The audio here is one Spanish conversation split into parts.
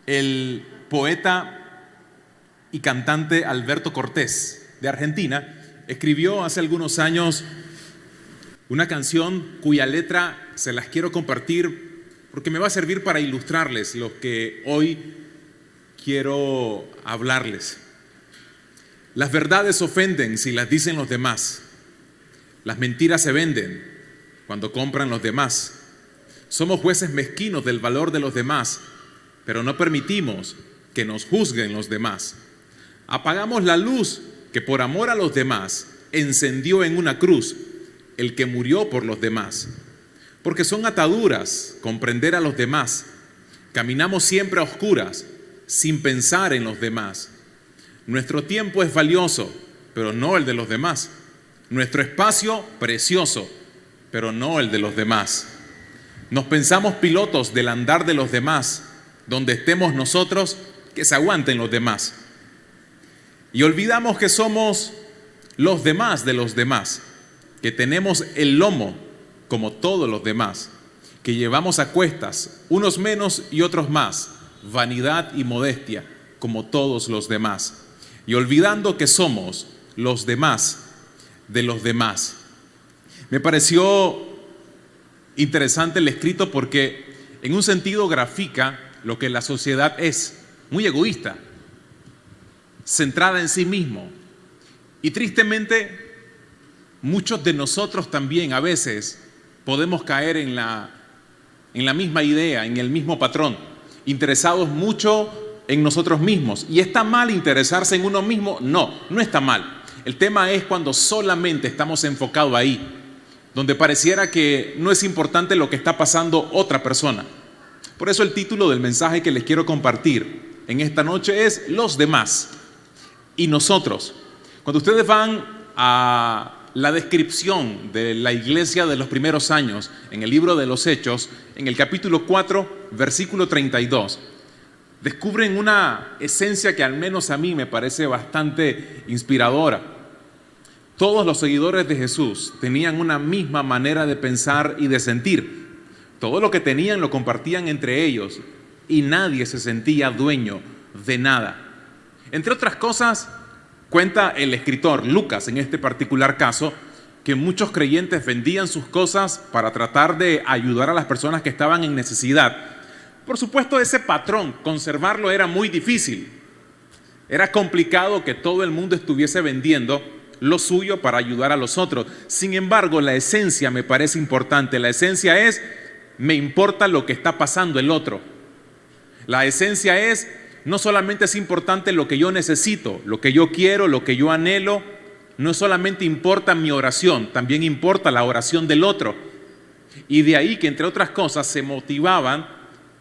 El poeta y cantante Alberto Cortés, de Argentina, escribió hace algunos años una canción cuya letra se las quiero compartir porque me va a servir para ilustrarles lo que hoy quiero hablarles. Las verdades ofenden si las dicen los demás. Las mentiras se venden cuando compran los demás. Somos jueces mezquinos del valor de los demás, pero no permitimos que nos juzguen los demás. Apagamos la luz que por amor a los demás encendió en una cruz el que murió por los demás. Porque son ataduras comprender a los demás. Caminamos siempre a oscuras sin pensar en los demás. Nuestro tiempo es valioso, pero no el de los demás. Nuestro espacio precioso, pero no el de los demás. Nos pensamos pilotos del andar de los demás. Donde estemos nosotros, que se aguanten los demás. Y olvidamos que somos los demás de los demás, que tenemos el lomo como todos los demás, que llevamos a cuestas, unos menos y otros más, vanidad y modestia, como todos los demás. Y olvidando que somos los demás de los demás. Me pareció interesante el escrito porque en un sentido grafica lo que la sociedad es, muy egoísta, centrada en sí mismo. Y tristemente, muchos de nosotros también a veces podemos caer en la misma idea, en el mismo patrón, interesados mucho en nosotros mismos. ¿Y está mal interesarse en uno mismo? No, no está mal. El tema es cuando solamente estamos enfocados ahí, donde pareciera que no es importante lo que está pasando otra persona. Por eso el título del mensaje que les quiero compartir en esta noche es Los demás y nosotros. Cuando ustedes van a la descripción de la iglesia de los primeros años en el libro de los Hechos, en el capítulo 4, versículo 32, descubren una esencia que al menos a mí me parece bastante inspiradora. Todos los seguidores de Jesús tenían una misma manera de pensar y de sentir. Todo lo que tenían lo compartían entre ellos y nadie se sentía dueño de nada. Entre otras cosas, cuenta el escritor Lucas en este particular caso, que muchos creyentes vendían sus cosas para tratar de ayudar a las personas que estaban en necesidad. Por supuesto, ese patrón, conservarlo era muy difícil. Era complicado que todo el mundo estuviese vendiendo lo suyo para ayudar a los otros. Sin embargo, la esencia me parece importante. La esencia es: me importa lo que está pasando el otro. La esencia es: no solamente es importante lo que yo necesito, lo que yo quiero, lo que yo anhelo. No solamente importa mi oración, también importa la oración del otro. Y de ahí que, entre otras cosas, se motivaban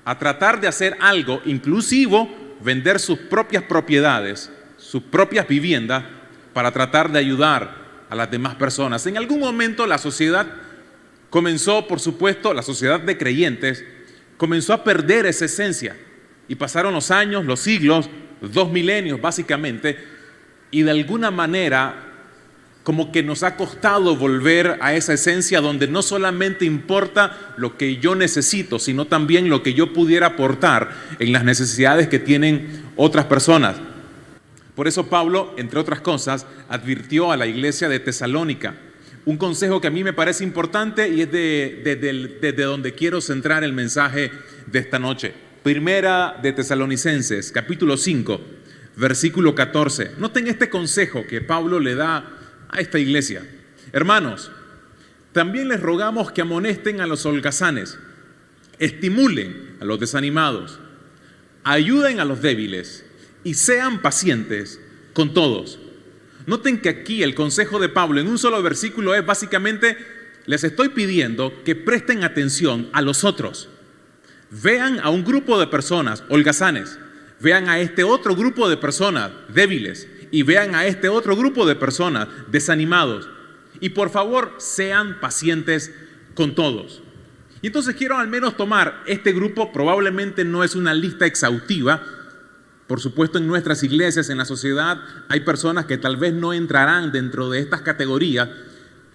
a tratar de hacer algo, inclusive vender sus propias propiedades, sus propias viviendas, para tratar de ayudar a las demás personas. En algún momento la sociedad comenzó, por supuesto, la sociedad de creyentes comenzó a perder esa esencia. Y pasaron los años, los siglos, 2 milenios básicamente, y de alguna manera como que nos ha costado volver a esa esencia donde no solamente importa lo que yo necesito, sino también lo que yo pudiera aportar en las necesidades que tienen otras personas. Por eso Pablo, entre otras cosas, advirtió a la iglesia de Tesalónica un consejo que a mí me parece importante y es desde donde quiero centrar el mensaje de esta noche. Primera de Tesalonicenses, capítulo 5, versículo 14. Noten este consejo que Pablo le da a esta iglesia. Hermanos, también les rogamos que amonesten a los holgazanes, estimulen a los desanimados, ayuden a los débiles y sean pacientes con todos. Noten que aquí el consejo de Pablo en un solo versículo es básicamente: les estoy pidiendo que presten atención a los otros. Vean a un grupo de personas holgazanes, vean a este otro grupo de personas débiles y vean a este otro grupo de personas desanimados. Y por favor, sean pacientes con todos. Y entonces quiero al menos tomar este grupo. Probablemente no es una lista exhaustiva. Por supuesto, en nuestras iglesias, en la sociedad, hay personas que tal vez no entrarán dentro de estas categorías,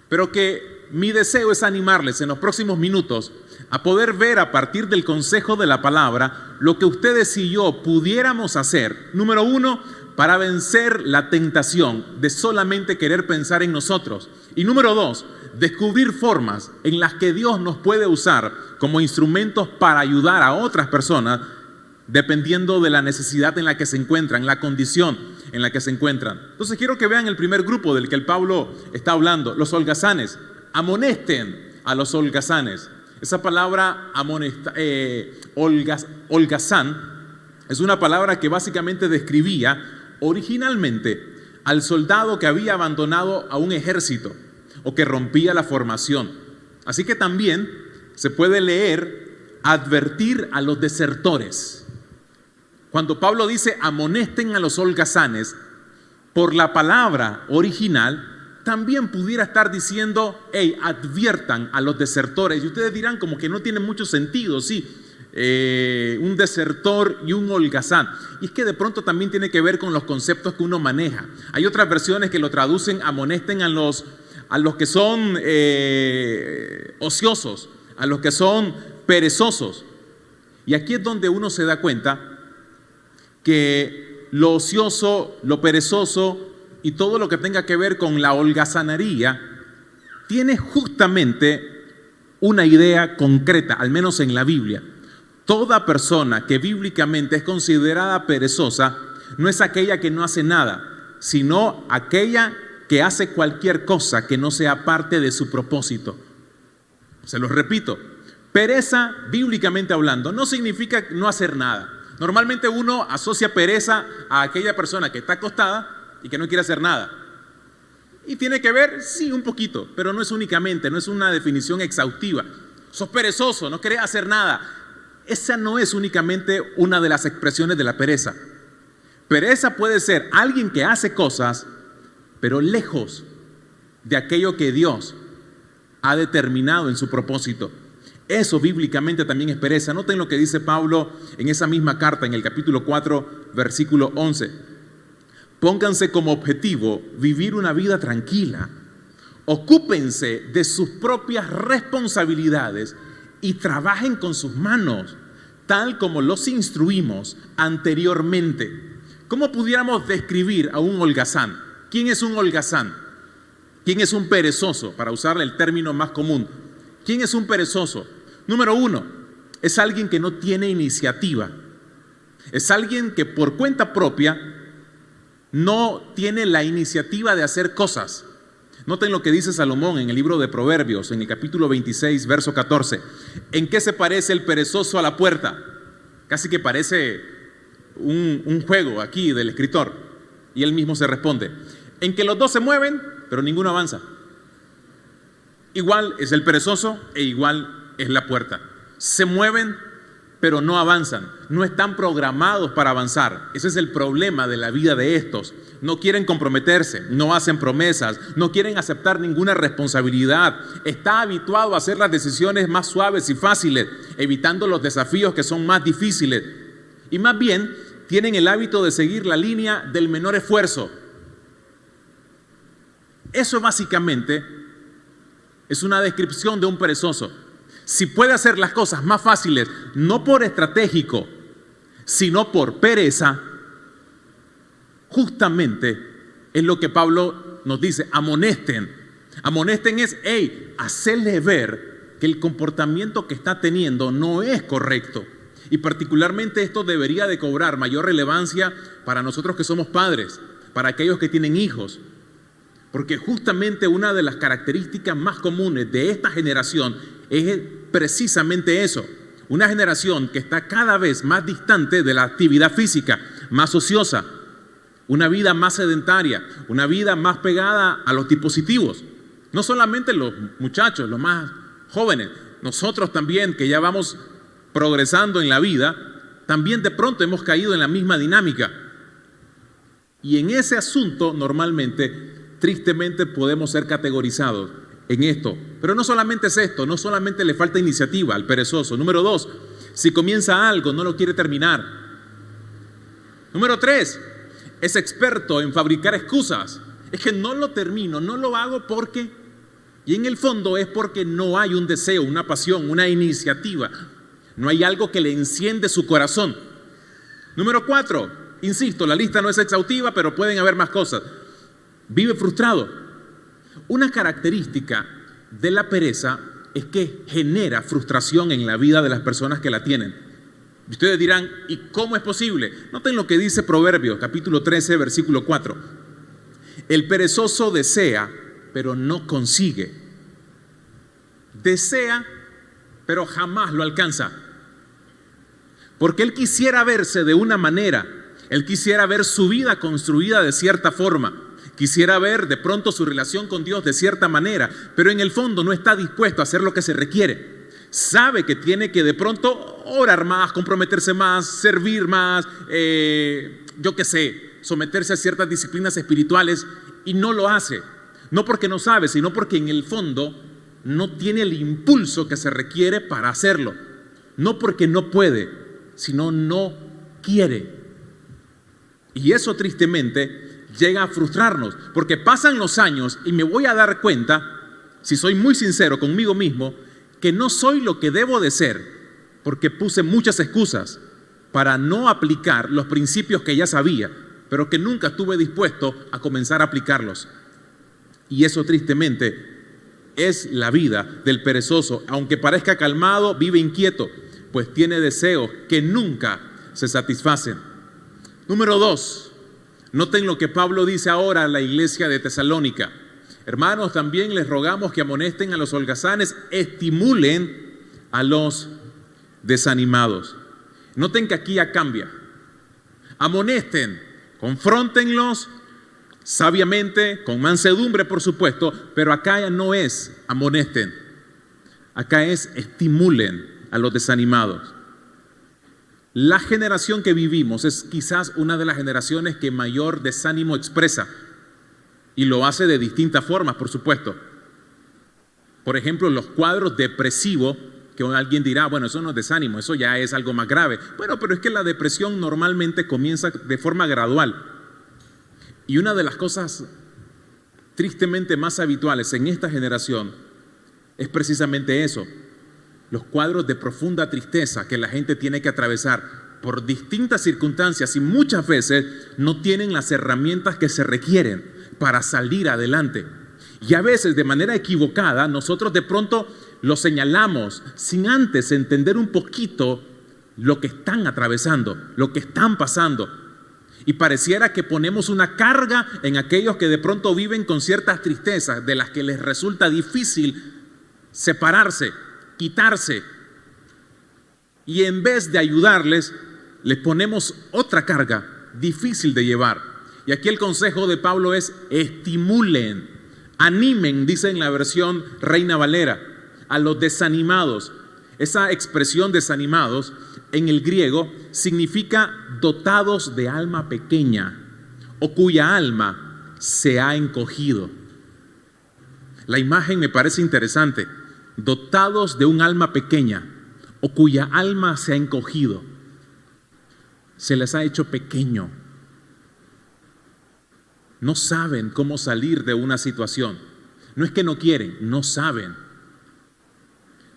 pero que mi deseo es animarles en los próximos minutos a poder ver a partir del consejo de la palabra lo que ustedes y yo pudiéramos hacer. Número 1, para vencer la tentación de solamente querer pensar en nosotros. Y número 2, descubrir formas en las que Dios nos puede usar como instrumentos para ayudar a otras personas dependiendo de la necesidad en la que se encuentran, la condición en la que se encuentran. Entonces quiero que vean el primer grupo del que el Pablo está hablando, los holgazanes. Amonesten a los holgazanes. Esa palabra holgazán es una palabra que básicamente describía originalmente al soldado que había abandonado a un ejército o que rompía la formación. Así que también se puede leer advertir a los desertores. Cuando Pablo dice amonesten a los holgazanes, por la palabra original, también pudiera estar diciendo, hey, adviertan a los desertores. Y ustedes dirán como que no tiene mucho sentido, sí, un desertor y un holgazán. Y es que de pronto también tiene que ver con los conceptos que uno maneja. Hay otras versiones que lo traducen, amonesten a los que son ociosos, a los que son perezosos. Y aquí es donde uno se da cuenta que lo ocioso, lo perezoso y todo lo que tenga que ver con la holgazanería tiene justamente una idea concreta, al menos en la Biblia. Toda persona que bíblicamente es considerada perezosa no es aquella que no hace nada, sino aquella que hace cualquier cosa que no sea parte de su propósito. Se los repito, pereza, bíblicamente hablando, no significa no hacer nada. Normalmente uno asocia pereza a aquella persona que está acostada y que no quiere hacer nada. Y tiene que ver, sí, un poquito, pero no es únicamente, no es una definición exhaustiva. Sos perezoso, no querés hacer nada. Esa no es únicamente una de las expresiones de la pereza. Pereza puede ser alguien que hace cosas, pero lejos de aquello que Dios ha determinado en su propósito. Eso bíblicamente también es pereza. Noten lo que dice Pablo en esa misma carta, en el capítulo 4, versículo 11. Pónganse como objetivo vivir una vida tranquila. Ocúpense de sus propias responsabilidades y trabajen con sus manos, tal como los instruimos anteriormente. ¿Cómo pudiéramos describir a un holgazán? ¿Quién es un holgazán? ¿Quién es un perezoso? Para usar el término más común. ¿Quién es un perezoso? Número 1, es alguien que no tiene iniciativa. Es alguien que por cuenta propia no tiene la iniciativa de hacer cosas. Noten lo que dice Salomón en el libro de Proverbios, en el capítulo 26, verso 14. ¿En qué se parece el perezoso a la puerta? Casi que parece un juego aquí del escritor. Y él mismo se responde, en que los dos se mueven, pero ninguno avanza. Igual es el perezoso e igual es la puerta. Se mueven, pero no avanzan. No están programados para avanzar. Ese es el problema de la vida de estos. No quieren comprometerse, no hacen promesas, no quieren aceptar ninguna responsabilidad. Está habituado a hacer las decisiones más suaves y fáciles, evitando los desafíos que son más difíciles. Y más bien, tienen el hábito de seguir la línea del menor esfuerzo. Eso básicamente es una descripción de un perezoso. Si puede hacer las cosas más fáciles, no por estratégico, sino por pereza, justamente es lo que Pablo nos dice, amonesten. Amonesten es, hey, hacerle ver que el comportamiento que está teniendo no es correcto. Y particularmente esto debería de cobrar mayor relevancia para nosotros que somos padres, para aquellos que tienen hijos. Porque justamente una de las características más comunes de esta generación es precisamente eso. Una generación que está cada vez más distante de la actividad física, más ociosa, una vida más sedentaria, una vida más pegada a los dispositivos. No solamente los muchachos, los más jóvenes, nosotros también que ya vamos progresando en la vida, también de pronto hemos caído en la misma dinámica. Y en ese asunto normalmente, tristemente podemos ser categorizados en esto. Pero no solamente es esto, no solamente le falta iniciativa al perezoso. Número 2, si comienza algo, no lo quiere terminar. Número 3, es experto en fabricar excusas. Es que no lo termino, no lo hago porque Y en el fondo es porque no hay un deseo, una pasión, una iniciativa. No hay algo que le enciende su corazón. Número 4, insisto, la lista no es exhaustiva, pero pueden haber más cosas. Vive frustrado. Una característica de la pereza es que genera frustración en la vida de las personas que la tienen. Y ustedes dirán, ¿y cómo es posible? Noten lo que dice Proverbios, capítulo 13, versículo 4. El perezoso desea, pero no consigue. Desea, pero jamás lo alcanza. Porque él quisiera verse de una manera, él quisiera ver su vida construida de cierta forma, quisiera ver de pronto su relación con Dios de cierta manera, pero en el fondo no está dispuesto a hacer lo que se requiere. Sabe que tiene que de pronto orar más, comprometerse más, servir más, someterse a ciertas disciplinas espirituales y no lo hace. No porque no sabe, sino porque en el fondo no tiene el impulso que se requiere para hacerlo. No porque no puede, sino no quiere. Y eso tristemente llega a frustrarnos, porque pasan los años y me voy a dar cuenta, si soy muy sincero conmigo mismo, que no soy lo que debo de ser, porque puse muchas excusas para no aplicar los principios que ya sabía, pero que nunca estuve dispuesto a comenzar a aplicarlos. Y eso tristemente es la vida del perezoso. Aunque parezca calmado, vive inquieto, pues tiene deseos que nunca se satisfacen. Número 2, noten lo que Pablo dice ahora a la iglesia de Tesalónica. Hermanos, también les rogamos que amonesten a los holgazanes, estimulen a los desanimados. Noten que aquí ya cambia. Amonesten, confróntenlos sabiamente, con mansedumbre por supuesto, pero acá ya no es amonesten, acá es estimulen a los desanimados. La generación que vivimos es quizás una de las generaciones que mayor desánimo expresa y lo hace de distintas formas, por supuesto. Por ejemplo, los cuadros depresivos, que alguien dirá, bueno, eso no es desánimo, eso ya es algo más grave. Bueno, pero es que la depresión normalmente comienza de forma gradual. Y una de las cosas tristemente más habituales en esta generación es precisamente eso. Los cuadros de profunda tristeza que la gente tiene que atravesar por distintas circunstancias y muchas veces no tienen las herramientas que se requieren para salir adelante. Y a veces de manera equivocada nosotros de pronto lo señalamos sin antes entender un poquito lo que están atravesando, lo que están pasando. Y pareciera que ponemos una carga en aquellos que de pronto viven con ciertas tristezas de las que les resulta difícil separarse, quitarse. Y en vez de ayudarles, les ponemos otra carga difícil de llevar. Y aquí el consejo de Pablo es: estimulen, animen, dice en la versión Reina Valera, a los desanimados. Esa expresión desanimados en el griego significa dotados de alma pequeña o cuya alma se ha encogido. La imagen me parece interesante. Dotados de un alma pequeña o cuya alma se ha encogido. Se les ha hecho pequeño. No saben cómo salir de una situación. No es que no quieren, no saben.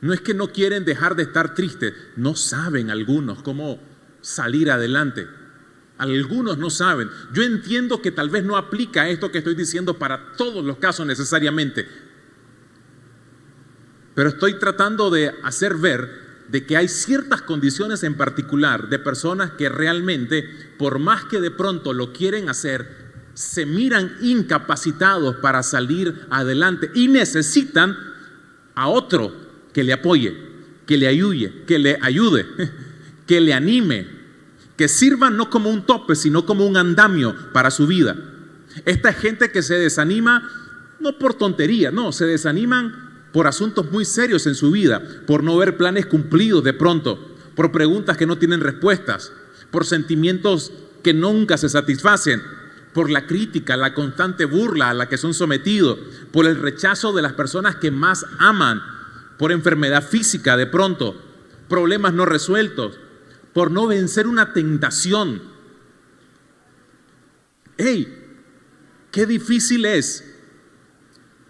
No es que no quieren dejar de estar tristes, no saben algunos cómo salir adelante. Algunos no saben. Yo entiendo que tal vez no aplica esto que estoy diciendo para todos los casos necesariamente, pero estoy tratando de hacer ver de que hay ciertas condiciones en particular de personas que realmente, por más que de pronto lo quieren hacer, se miran incapacitados para salir adelante y necesitan a otro que le apoye, que le ayude, que le anime, que sirva no como un tope, sino como un andamio para su vida. Esta gente que se desanima no por tontería, no, se desaniman por asuntos muy serios en su vida, por no ver planes cumplidos de pronto, por preguntas que no tienen respuestas, por sentimientos que nunca se satisfacen, por la crítica, la constante burla a la que son sometidos, por el rechazo de las personas que más aman, por enfermedad física de pronto, problemas no resueltos, por no vencer una tentación. ¡Hey! ¡Qué difícil es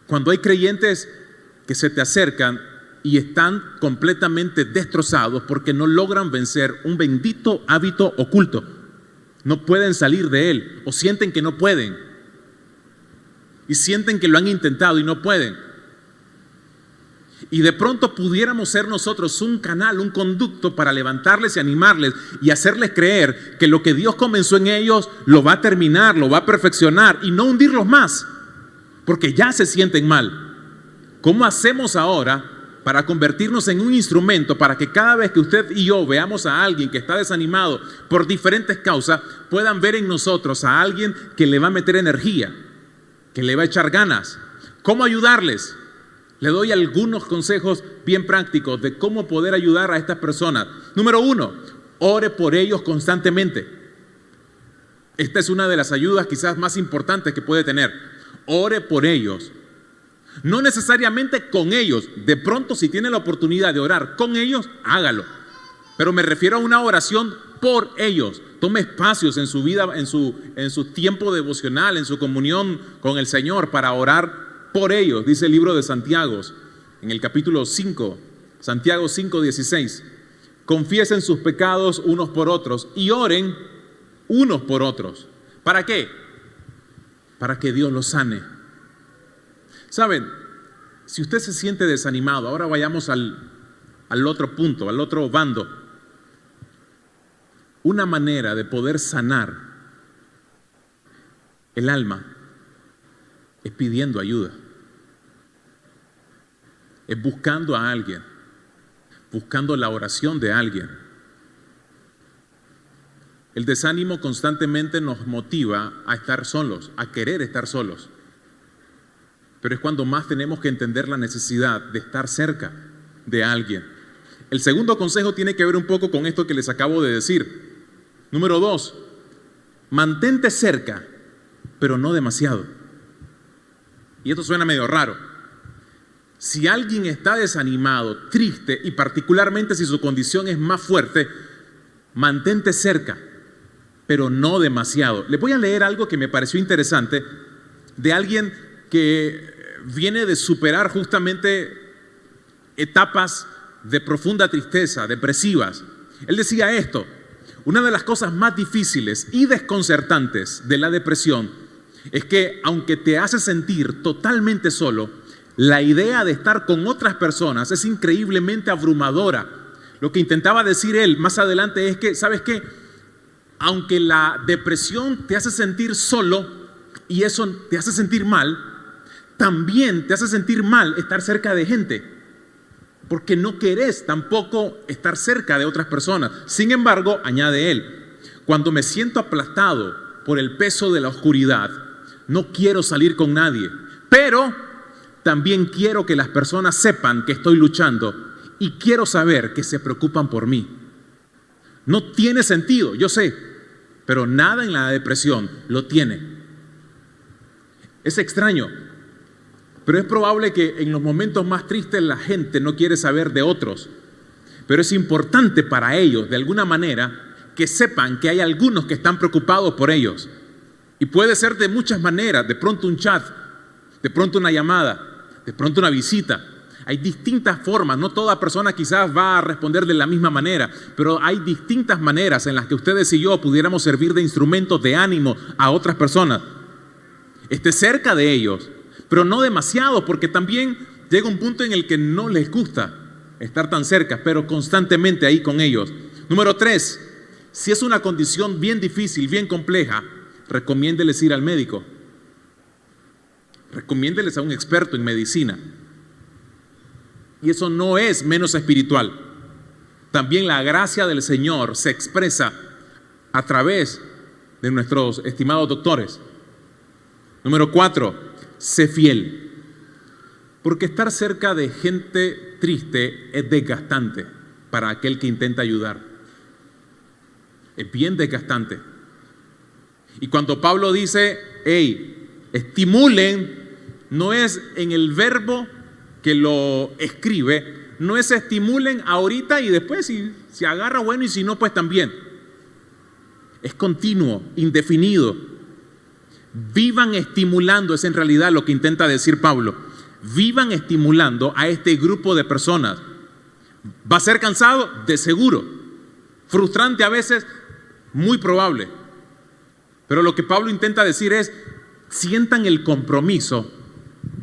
cuando hay creyentes que se te acercan y están completamente destrozados porque no logran vencer un bendito hábito oculto. No pueden salir de él o sienten que no pueden. Y sienten que lo han intentado y no pueden. Y de pronto pudiéramos ser nosotros un canal, un conducto para levantarles y animarles y hacerles creer que lo que Dios comenzó en ellos lo va a terminar, lo va a perfeccionar y no hundirlos más, porque ya se sienten mal. ¿Cómo hacemos ahora para convertirnos en un instrumento para que cada vez que usted y yo veamos a alguien que está desanimado por diferentes causas, puedan ver en nosotros a alguien que le va a meter energía, que le va a echar ganas? ¿Cómo ayudarles? Le doy algunos consejos bien prácticos de cómo poder ayudar a estas personas. Número 1, ore por ellos constantemente. Esta es una de las ayudas quizás más importantes que puede tener. Ore por ellos. No necesariamente con ellos. De pronto, si tiene la oportunidad de orar con ellos, hágalo. Pero me refiero a una oración por ellos. Tome espacios en su vida, en su tiempo devocional, en su comunión con el Señor para orar por ellos. Dice el libro de Santiago, en el capítulo 5, Santiago 5:16. Confiesen sus pecados unos por otros y oren unos por otros. ¿Para qué? Para que Dios los sane. Saben, si usted se siente desanimado, ahora vayamos al otro punto, al otro bando. Una manera de poder sanar el alma es pidiendo ayuda. Es buscando a alguien, buscando la oración de alguien. El desánimo constantemente nos motiva a estar solos, a querer estar solos. Pero es cuando más tenemos que entender la necesidad de estar cerca de alguien. El segundo consejo tiene que ver un poco con esto que les acabo de decir. Número 2, mantente cerca, pero no demasiado. Y esto suena medio raro. Si alguien está desanimado, triste y particularmente si su condición es más fuerte, mantente cerca, pero no demasiado. Les voy a leer algo que me pareció interesante de alguien que viene de superar justamente etapas de profunda tristeza, depresivas. Él decía esto: una de las cosas más difíciles y desconcertantes de la depresión es que aunque te hace sentir totalmente solo, la idea de estar con otras personas es increíblemente abrumadora. Lo que intentaba decir él más adelante es que, ¿sabes qué? Aunque la depresión te hace sentir solo y eso te hace sentir mal, también te hace sentir mal estar cerca de gente, porque no querés tampoco estar cerca de otras personas. Sin embargo, añade él, cuando me siento aplastado por el peso de la oscuridad, no quiero salir con nadie, pero también quiero que las personas sepan que estoy luchando y quiero saber que se preocupan por mí. No tiene sentido, yo sé, pero nada en la depresión lo tiene. Es extraño, pero es probable que en los momentos más tristes la gente no quiere saber de otros. Pero es importante para ellos, de alguna manera, que sepan que hay algunos que están preocupados por ellos. Y puede ser de muchas maneras, de pronto un chat, de pronto una llamada, de pronto una visita. Hay distintas formas, no toda persona quizás va a responder de la misma manera, pero hay distintas maneras en las que ustedes y yo pudiéramos servir de instrumentos de ánimo a otras personas. Esté cerca de ellos, pero no demasiado, porque también llega un punto en el que no les gusta estar tan cerca, pero constantemente ahí con ellos. Número 3, si es una condición bien difícil, bien compleja, recomiéndeles ir al médico. Recomiéndeles a un experto en medicina. Y eso no es menos espiritual. También la gracia del Señor se expresa a través de nuestros estimados doctores. Número 4, sé fiel. Porque estar cerca de gente triste es desgastante para aquel que intenta ayudar. Es bien desgastante. Y cuando Pablo dice, hey, estimulen, no es en el verbo que lo escribe, no es estimulen ahorita y después si agarra bueno y si no pues también. Es continuo, indefinido. Vivan estimulando, es en realidad lo que intenta decir Pablo. vivan estimulando a este grupo de personas. ¿Va a ser cansado? De seguro. Frustrante a veces, muy probable. Pero lo que Pablo intenta decir es, sientan el compromiso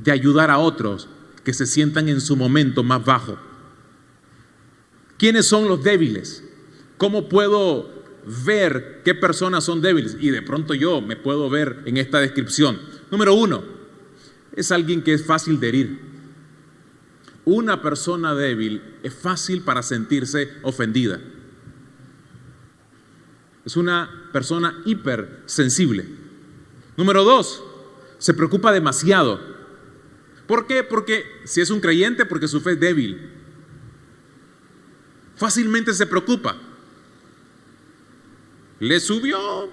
de ayudar a otros que se sientan en su momento más bajo. ¿Quiénes son los débiles? ¿Cómo puedo ver qué personas son débiles? Y de pronto yo me puedo ver en esta descripción. Número 1, es alguien que es fácil de herir. Una persona débil es fácil para sentirse ofendida. Es una persona hipersensible. Número 2, se preocupa demasiado. ¿Por qué? Porque si es un creyente, porque su fe es débil. Fácilmente se preocupa. Le subió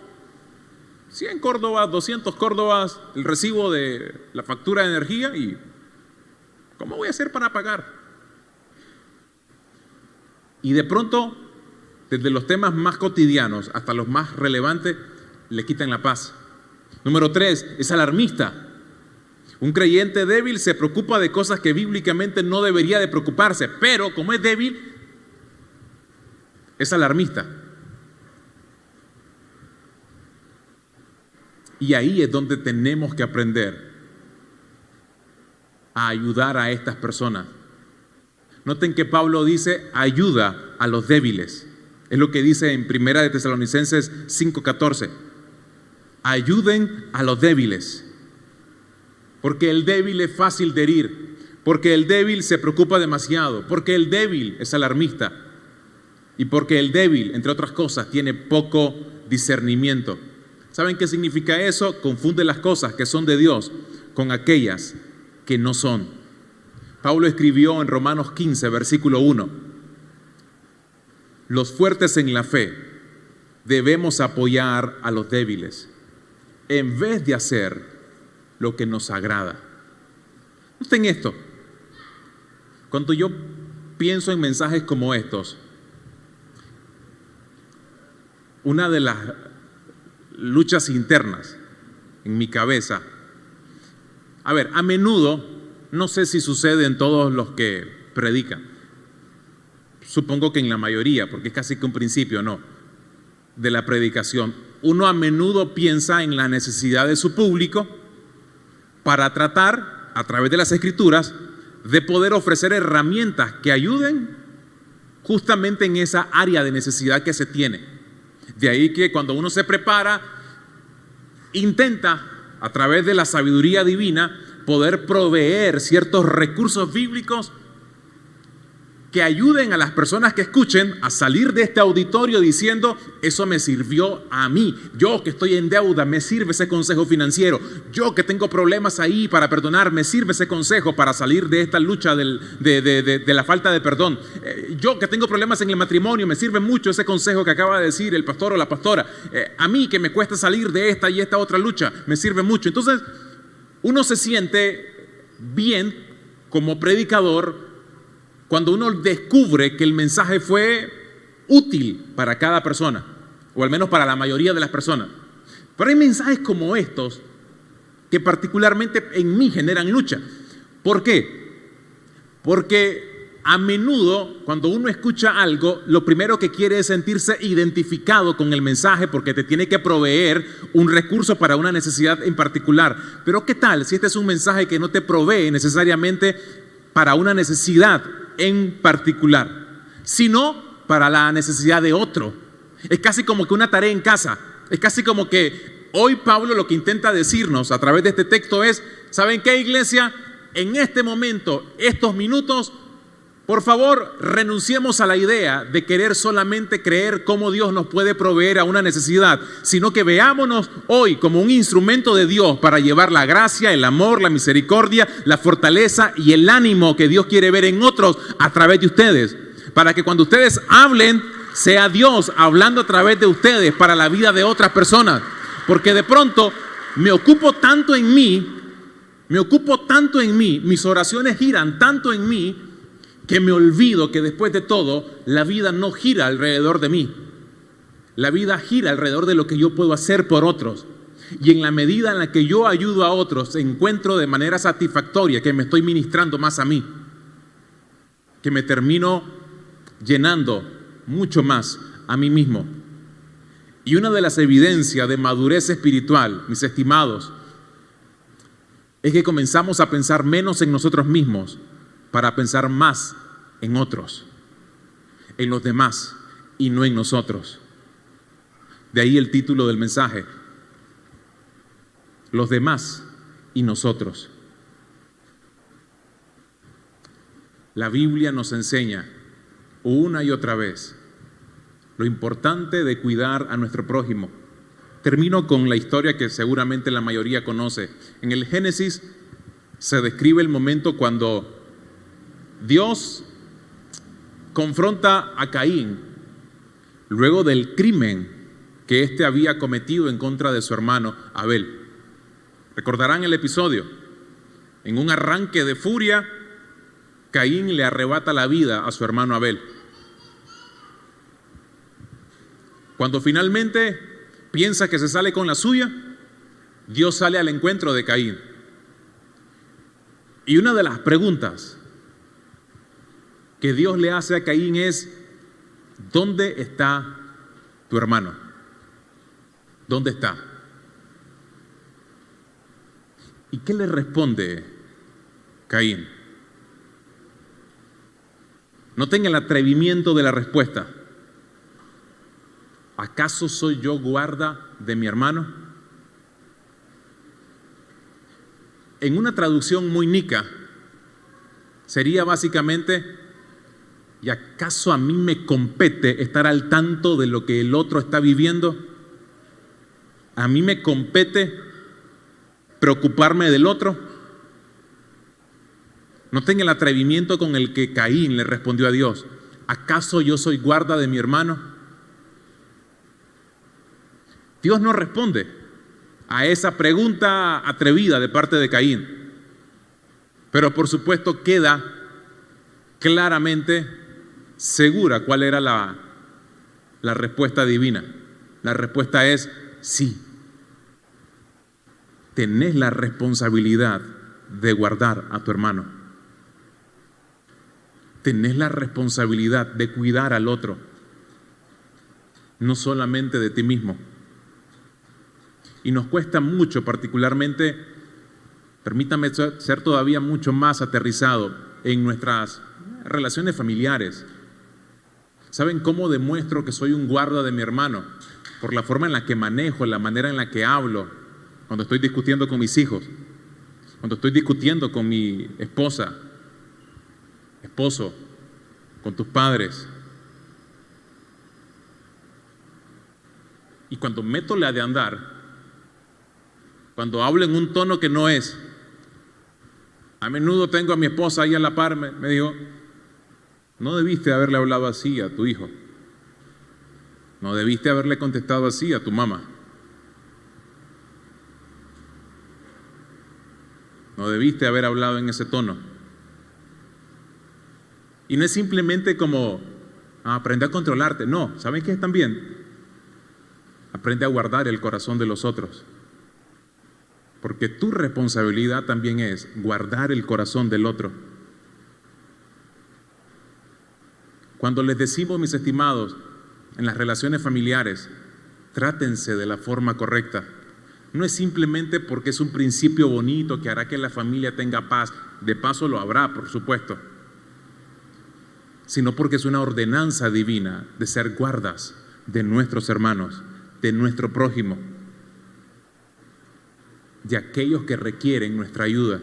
100 córdobas, 200 córdobas el recibo de la factura de energía y ¿cómo voy a hacer para pagar? Y de pronto, desde los temas más cotidianos hasta los más relevantes, le quitan la paz. Número 3, es alarmista. Un creyente débil se preocupa de cosas que bíblicamente no debería de preocuparse, pero como es débil, es alarmista. Y ahí es donde tenemos que aprender a ayudar a estas personas. Noten que Pablo dice, ayuda a los débiles. Es lo que dice en 1 de Tesalonicenses 5:14. Ayuden a los débiles. Porque el débil es fácil de herir. Porque el débil se preocupa demasiado. Porque el débil es alarmista. Y porque el débil, entre otras cosas, tiene poco discernimiento. ¿Saben qué significa eso? Confunde las cosas que son de Dios con aquellas que no son. Pablo escribió en Romanos 15, versículo 1. Los fuertes en la fe debemos apoyar a los débiles en vez de hacer lo que nos agrada. Noten esto. Cuando yo pienso en mensajes como estos, una de las luchas internas en mi cabeza, a menudo, no sé si sucede en todos los que predican, supongo que en la mayoría, porque es casi que un principio, ¿no?, de la predicación. Uno a menudo piensa en la necesidad de su público para tratar, a través de las Escrituras, de poder ofrecer herramientas que ayuden justamente en esa área de necesidad que se tiene. De ahí que cuando uno se prepara, intenta, a través de la sabiduría divina, poder proveer ciertos recursos bíblicos que ayuden a las personas que escuchen a salir de este auditorio diciendo, eso me sirvió a mí. Yo que estoy en deuda, me sirve ese consejo financiero. Yo que tengo problemas ahí para perdonar, me sirve ese consejo para salir de esta lucha de la falta de perdón. Yo que tengo problemas en el matrimonio, me sirve mucho ese consejo que acaba de decir el pastor o la pastora. A mí que me cuesta salir de esta y esta otra lucha, me sirve mucho. Entonces, uno se siente bien como predicador cuando uno descubre que el mensaje fue útil para cada persona, o al menos para la mayoría de las personas. Pero hay mensajes como estos que particularmente en mí generan lucha. ¿Por qué? Porque a menudo cuando uno escucha algo, lo primero que quiere es sentirse identificado con el mensaje porque te tiene que proveer un recurso para una necesidad en particular. Pero ¿qué tal si este es un mensaje que no te provee necesariamente para una necesidad en particular, sino para la necesidad de otro? Es casi como que una tarea en casa. Es casi como que hoy Pablo lo que intenta decirnos a través de este texto es, ¿saben qué, iglesia? En este momento, estos minutos, por favor, renunciemos a la idea de querer solamente creer cómo Dios nos puede proveer a una necesidad, sino que veámonos hoy como un instrumento de Dios para llevar la gracia, el amor, la misericordia, la fortaleza y el ánimo que Dios quiere ver en otros a través de ustedes. Para que cuando ustedes hablen, sea Dios hablando a través de ustedes para la vida de otras personas. Porque de pronto me ocupo tanto en mí, mis oraciones giran tanto en mí, que me olvido que después de todo, la vida no gira alrededor de mí. La vida gira alrededor de lo que yo puedo hacer por otros. Y en la medida en la que yo ayudo a otros, encuentro de manera satisfactoria que me estoy ministrando más a mí, que me termino llenando mucho más a mí mismo. Y una de las evidencias de madurez espiritual, mis estimados, es que comenzamos a pensar menos en nosotros mismos para pensar más en otros, en los demás y no en nosotros. De ahí el título del mensaje: los demás y nosotros. La Biblia nos enseña una y otra vez lo importante de cuidar a nuestro prójimo. Termino con la historia que seguramente la mayoría conoce. En el Génesis se describe el momento cuando Dios confronta a Caín luego del crimen que éste había cometido en contra de su hermano Abel. Recordarán el episodio. En un arranque de furia, Caín le arrebata la vida a su hermano Abel. Cuando finalmente piensa que se sale con la suya, Dios sale al encuentro de Caín. Y una de las preguntas que Dios le hace a Caín es: ¿dónde está tu hermano? ¿Dónde está? ¿Y qué le responde Caín? Noten el atrevimiento de la respuesta. ¿Acaso soy yo guarda de mi hermano? En una traducción muy nica, sería básicamente: ¿y acaso a mí me compete estar al tanto de lo que el otro está viviendo? ¿A mí me compete preocuparme del otro? Noten el atrevimiento con el que Caín le respondió a Dios: ¿acaso yo soy guarda de mi hermano? Dios no responde a esa pregunta atrevida de parte de Caín, pero por supuesto queda claramente segura cuál era la respuesta divina. La respuesta es sí. Tenés la responsabilidad de guardar a tu hermano. Tenés la responsabilidad de cuidar al otro, no solamente de ti mismo. Y nos cuesta mucho, particularmente, permítame ser todavía mucho más aterrizado en nuestras relaciones familiares. ¿Saben cómo demuestro que soy un guarda de mi hermano? Por la forma en la que manejo, la manera en la que hablo, cuando estoy discutiendo con mis hijos, cuando estoy discutiendo con mi esposa, esposo, con tus padres. Y cuando meto la de andar, cuando hablo en un tono que no es. A menudo tengo a mi esposa ahí a la par, me dijo: no debiste haberle hablado así a tu hijo. No debiste haberle contestado así a tu mamá. No debiste haber hablado en ese tono. Y no es simplemente como aprende a controlarte. No, ¿saben qué es también? Aprende a guardar el corazón de los otros. Porque tu responsabilidad también es guardar el corazón del otro. Cuando les decimos, mis estimados, en las relaciones familiares, trátense de la forma correcta, no es simplemente porque es un principio bonito que hará que la familia tenga paz. De paso lo habrá, por supuesto. Sino porque es una ordenanza divina de ser guardas de nuestros hermanos, de nuestro prójimo, de aquellos que requieren nuestra ayuda.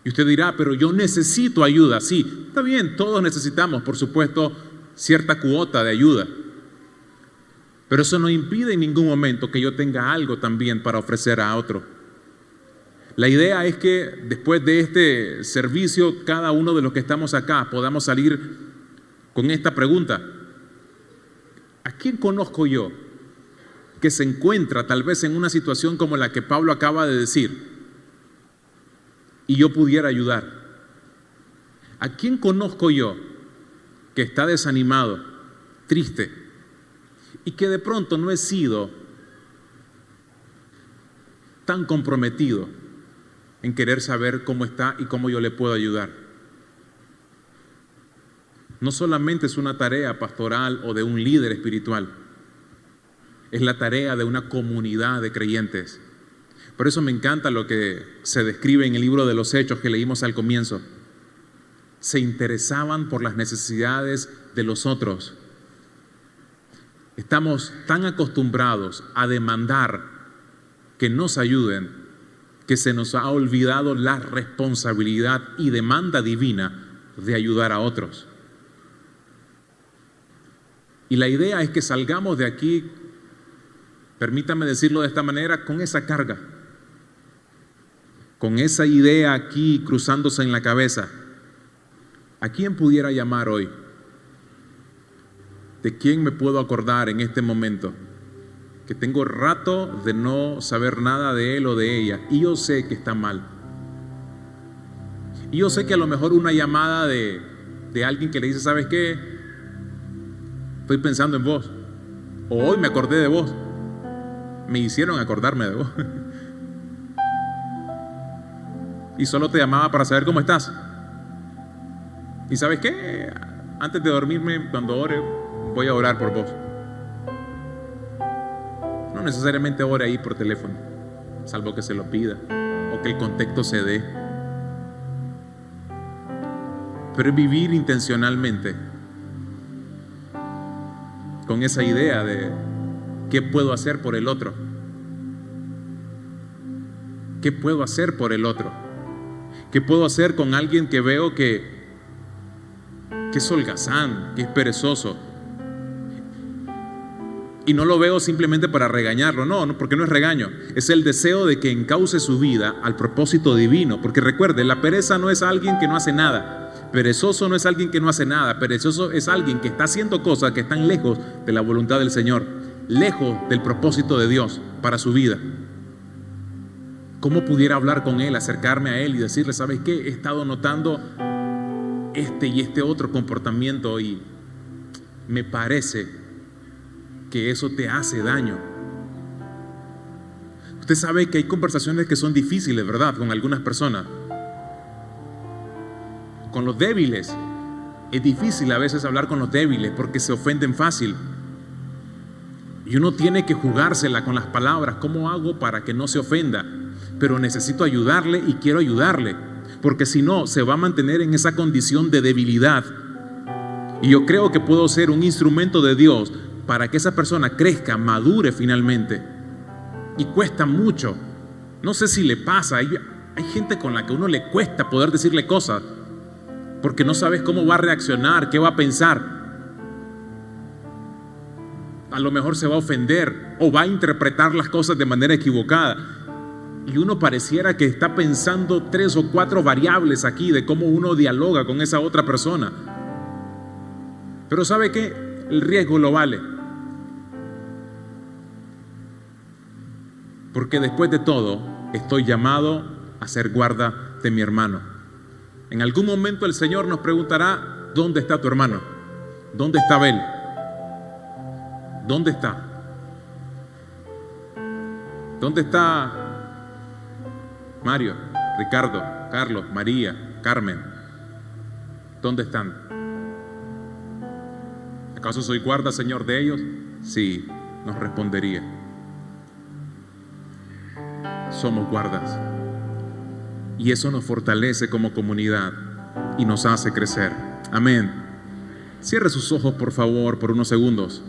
Y usted dirá: pero yo necesito ayuda. Sí, está bien, todos necesitamos, por supuesto, cierta cuota de ayuda. Pero eso no impide en ningún momento que yo tenga algo también para ofrecer a otro. La idea es que después de este servicio, cada uno de los que estamos acá podamos salir con esta pregunta: ¿a quién conozco yo que se encuentra tal vez en una situación como la que Pablo acaba de decir y yo pudiera ayudar? ¿A quién conozco yo que está desanimado, triste y que de pronto no he sido tan comprometido en querer saber cómo está y cómo yo le puedo ayudar. No solamente es una tarea pastoral o de un líder espiritual, es la tarea de una comunidad de creyentes. Por eso me encanta lo que se describe en el libro de los Hechos que leímos al comienzo. Se interesaban por las necesidades de los otros. Estamos tan acostumbrados a demandar que nos ayuden que se nos ha olvidado la responsabilidad y demanda divina de ayudar a otros. Y la idea es que salgamos de aquí, permítame decirlo de esta manera, con esa carga, con esa idea aquí cruzándose en la cabeza. ¿A quién pudiera llamar hoy? ¿De quién me puedo acordar en este momento? Que tengo rato de no saber nada de él o de ella y yo sé que está mal. Y yo sé que a lo mejor una llamada de alguien que le dice, ¿sabes qué? Estoy pensando en vos. O hoy me acordé de vos. Me hicieron acordarme de vos. Y solo te llamaba para saber cómo estás. ¿Y sabes qué? Antes de dormirme, cuando ore, voy a orar por vos. No necesariamente ore ahí por teléfono, salvo que se lo pida o que el contexto se dé. Pero es vivir intencionalmente con esa idea de ¿qué puedo hacer por el otro? ¿Qué puedo hacer por el otro? ¿Qué puedo hacer con alguien que veo que es holgazán, que es perezoso? Y no lo veo simplemente para regañarlo, no, porque no es regaño, es el deseo de que encauce su vida al propósito divino. Porque recuerde, la pereza no es alguien que no hace nada. Perezoso no es alguien que no hace nada. Perezoso es alguien que está haciendo cosas que están lejos de la voluntad del Señor, lejos del propósito de Dios para su vida. ¿Cómo pudiera hablar con él, acercarme a él y decirle, ¿sabes qué? He estado notando este y este otro comportamiento y me parece que eso te hace daño. Usted sabe que hay conversaciones que son difíciles, ¿verdad? Con algunas personas. Con los débiles. Es difícil a veces hablar con los débiles porque se ofenden fácil. Y uno tiene que jugársela con las palabras. ¿Cómo hago para que no se ofenda? Pero necesito ayudarle y quiero ayudarle. Porque si no, se va a mantener en esa condición de debilidad. Y yo creo que puedo ser un instrumento de Dios para que esa persona crezca, madure finalmente. Y cuesta mucho. No sé si le pasa. Hay gente con la que a uno le cuesta poder decirle cosas. Porque no sabes cómo va a reaccionar, qué va a pensar. A lo mejor se va a ofender o va a interpretar las cosas de manera equivocada. Y uno pareciera que está pensando 3 o 4 variables aquí de cómo uno dialoga con esa otra persona. Pero ¿sabe qué? El riesgo lo vale. Porque después de todo, estoy llamado a ser guarda de mi hermano. En algún momento el Señor nos preguntará, ¿dónde está tu hermano? ¿Dónde está Abel? ¿Dónde está? ¿Dónde está Mario, Ricardo, Carlos, María, Carmen? ¿Dónde están? ¿Acaso soy guarda, Señor, de ellos? Sí, nos respondería. Somos guardas. Y eso nos fortalece como comunidad y nos hace crecer. Amén. Cierre sus ojos, por favor, por unos segundos.